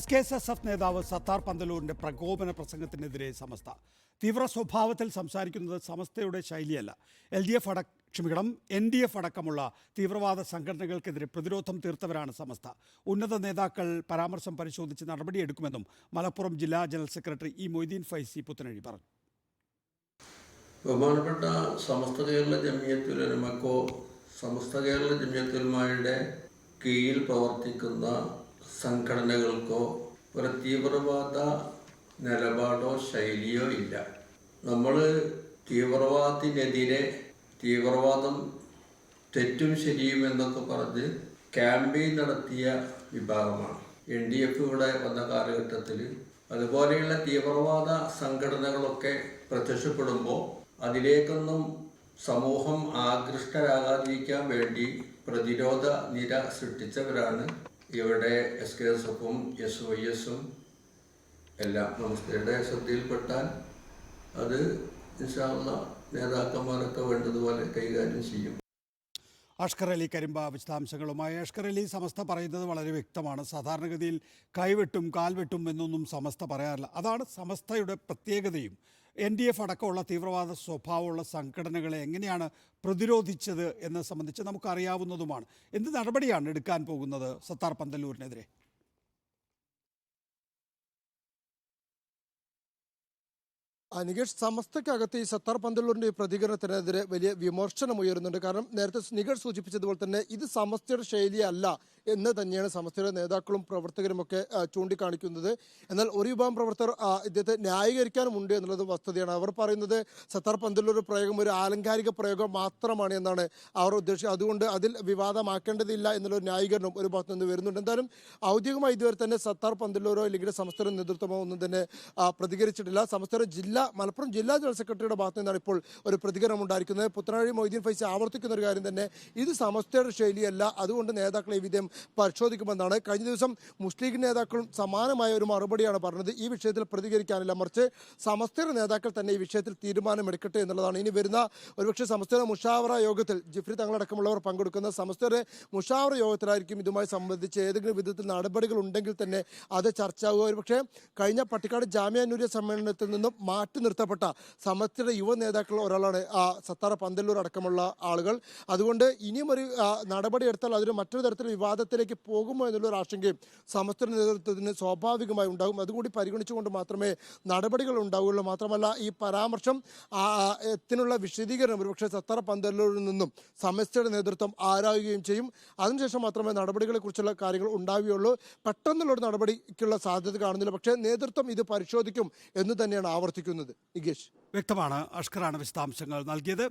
SKSSF നേതാവ് സത്താർ പന്തലൂരിന്റെ പ്രകോപന പ്രസംഗത്തിനെതിരെ സമസ്ത. തീവ്ര സ്വഭാവത്തിൽ സംസാരിക്കുന്നത് സമസ്തയുടെ ശൈലിയല്ല. NDF അടക്കമുള്ള തീവ്രവാദ സംഘടനകൾക്കെതിരെ പ്രതിരോധം തീർത്തവരാണ് സമസ്ത. ഉന്നത നേതാക്കൾ പരാമർശം പരിശോധിച്ച് നടപടിയെടുക്കുമെന്നും മലപ്പുറം ജില്ലാ ജനറൽ സെക്രട്ടറി മൊയ്തീൻ ഫൈസി പുത്തനഴി പറഞ്ഞു. ബഹുമാനപ്പെട്ട സമസ്ത കേരള ജമിയത്തുൽ ഉലമക്കോ സമസ്ത കേരള ജമിയത്തുൽ ഉലമയുടെ കീഴിൽ പ്രവർത്തിക്കുന്ന സംഘടനകൾക്കോ ഒരു തീവ്രവാദ നിലപാടോ ശൈലിയോ ഇല്ല. നമ്മൾ തീവ്രവാദത്തിനെതിരെ തീവ്രവാദം തെറ്റും ശരിയും എന്നൊക്കെ പറഞ്ഞ് ക്യാമ്പയിൻ നടത്തിയ വിഭാഗമാണ്. NDF ഇവിടെ വന്ന കാലഘട്ടത്തിൽ അതുപോലെയുള്ള തീവ്രവാദ സംഘടനകളൊക്കെ പ്രത്യക്ഷപ്പെടുമ്പോൾ അതിലേക്കൊന്നും സമൂഹം ആകൃഷ്ടരാകാതിരിക്കാൻ വേണ്ടി പ്രതിരോധ നിര സൃഷ്ടിച്ചവരാണ് ഇവിടെ SKSF-ഉം SYS-ഉം എല്ലാം. നമസ്തയുടെ ശ്രദ്ധയിൽപ്പെട്ടാൽ അത് ഇൻഷാ അല്ലാഹ് നേതാക്കന്മാരൊക്കെ വേണ്ടതുപോലെ കൈകാര്യം ചെയ്യും. അഷ്കർ അലി കരിമ്പ വിശദാംശങ്ങളുമായി. അഷ്കർ അലി, സമസ്ത പറയുന്നത് വളരെ വ്യക്തമാണ്. സാധാരണഗതിയിൽ കൈവെട്ടും കാൽവെട്ടും എന്നൊന്നും സമസ്ത പറയാറില്ല. അതാണ് സമസ്തയുടെ പ്രത്യേകതയും. NDF അടക്കമുള്ള തീവ്രവാദ സ്വഭാവമുള്ള സംഘടനകളെ എങ്ങനെയാണ് പ്രതിരോധിച്ചത് എന്ന് സംബന്ധിച്ച് നമുക്കറിയാവുന്നതുമാണ്. എന്ത് നടപടിയാണ് എടുക്കാൻ പോകുന്നത് സത്താർ പന്തലൂരിനെതിരെ? നികേഷ്, സമസ്തയ്ക്കകത്ത് ഈ സത്താർ പന്തലൂരിന്റെ പ്രതികരണത്തിനെതിരെ വലിയ വിമർശനം ഉയരുന്നുണ്ട്. കാരണം നേരത്തെ നികേഷ് സൂചിപ്പിച്ചതുപോലെ തന്നെ ഇത് സമസ്തയുടെ ശൈലിയല്ല എന്ന് തന്നെയാണ് സമസ്തയുടെ നേതാക്കളും പ്രവർത്തകരുമൊക്കെ ചൂണ്ടിക്കാണിക്കുന്നത്. എന്നാൽ ഒരു വിഭാഗം പ്രവർത്തകർ ഇദ്ദേഹത്തെ ന്യായീകരിക്കാനുമുണ്ട് എന്നുള്ളത് വസ്തുതയാണ്. അവർ പറയുന്നത് സത്താർ പന്തലൂർ പ്രയോഗം ഒരു ആലങ്കാരിക പ്രയോഗം മാത്രമാണ് എന്നാണ് അവർ ഉദ്ദേശിച്ചത്. അതുകൊണ്ട് അതിൽ വിവാദമാക്കേണ്ടതില്ല എന്നുള്ളൊരു ന്യായീകരണം ഒരു ഭാഗത്തു നിന്ന് വരുന്നുണ്ട്. എന്തായാലും ഔദ്യോഗികമായി ഇതുവരെ തന്നെ സത്താർ പന്തലൂരോ അല്ലെങ്കിൽ സമസ്തയുടെ നേതൃത്വമോ ഒന്നും തന്നെ പ്രതികരിച്ചിട്ടില്ല. സമസ്തയുടെ മലപ്പുറം ജില്ലാ ജനറൽ സെക്രട്ടറിയുടെ ഭാഗത്തു നിന്നാണ് ഇപ്പോൾ ഒരു പ്രതികരണം ഉണ്ടായിരിക്കുന്നത്. പുത്തനഴി മൊയ്തീൻ ഫൈസി ആവർത്തിക്കുന്ന ഒരു കാര്യം തന്നെ, ഇത് സമസ്തയുടെ ശൈലിയല്ല, അതുകൊണ്ട് നേതാക്കളെ ഈ വിധം പരിശോധിക്കുമെന്നാണ്. കഴിഞ്ഞ ദിവസം മുസ്ലിം ലീഗ് നേതാക്കളും സമാനമായ ഒരു മറുപടിയാണ് പറഞ്ഞത്. ഈ വിഷയത്തിൽ പ്രതികരിക്കാനില്ല, മറിച്ച് സമസ്തയുടെ നേതാക്കൾ തന്നെ ഈ വിഷയത്തിൽ തീരുമാനമെടുക്കട്ടെ എന്നുള്ളതാണ്. ഇനി വരുന്ന ഒരുപക്ഷെ സമസ്തയുടെ മുഷാവറ യോഗത്തിൽ ജിഫ്രി തങ്ങളടക്കമുള്ളവർ പങ്കെടുക്കുന്ന സമസ്തയുടെ മുഷാവറ യോഗത്തിലായിരിക്കും ഇതുമായി സംബന്ധിച്ച് ഏതെങ്കിലും വിധത്തിൽ നടപടികൾ ഉണ്ടെങ്കിൽ തന്നെ അത് ചർച്ചയാവുക. ഒരുപക്ഷെ കഴിഞ്ഞ പട്ടിക്കാട് ജാമിയ നൂരിയ സമ്മേളനത്തിൽ നിന്നും മാറ്റി നിർത്തപ്പെട്ട സമസ്തയുടെ യുവ നേതാക്കൾ ഒരാളാണ് സത്താർ പന്തലൂർ അടക്കമുള്ള ആളുകൾ. അതുകൊണ്ട് ഇനിയും ഒരു നടപടി എടുത്താൽ അതൊരു മറ്റൊരു തരത്തിൽ വിവാദത്തിലേക്ക് പോകുമോ എന്നുള്ളൊരു ആശങ്കയും സമസ്ത നേതൃത്വത്തിന് സ്വാഭാവികമായി ഉണ്ടാകും. അതുകൂടി പരിഗണിച്ചുകൊണ്ട് മാത്രമേ നടപടികൾ ഉണ്ടാവുകയുള്ളൂ. മാത്രമല്ല, ഈ പരാമർശം ത്തിനുള്ള വിശദീകരണം ഒരുപക്ഷെ സത്താർ പന്തലൂരിൽ നിന്നും സമസ്തയുടെ നേതൃത്വം ആരായുകയും ചെയ്യും. അതിനുശേഷം മാത്രമേ നടപടികളെ കുറിച്ചുള്ള കാര്യങ്ങൾ ഉണ്ടാവുകയുള്ളൂ. പെട്ടെന്നുള്ളൊരു നടപടിക്കുള്ള സാധ്യത കാണുന്നില്ല. പക്ഷേ നേതൃത്വം ഇത് പരിശോധിക്കും എന്ന് തന്നെയാണ് ആവർത്തിക്കുന്നത്. നികേഷ്, വ്യക്തമാണ്. അഷ്കറാണ് വിശദാംശങ്ങൾ നൽകിയത്.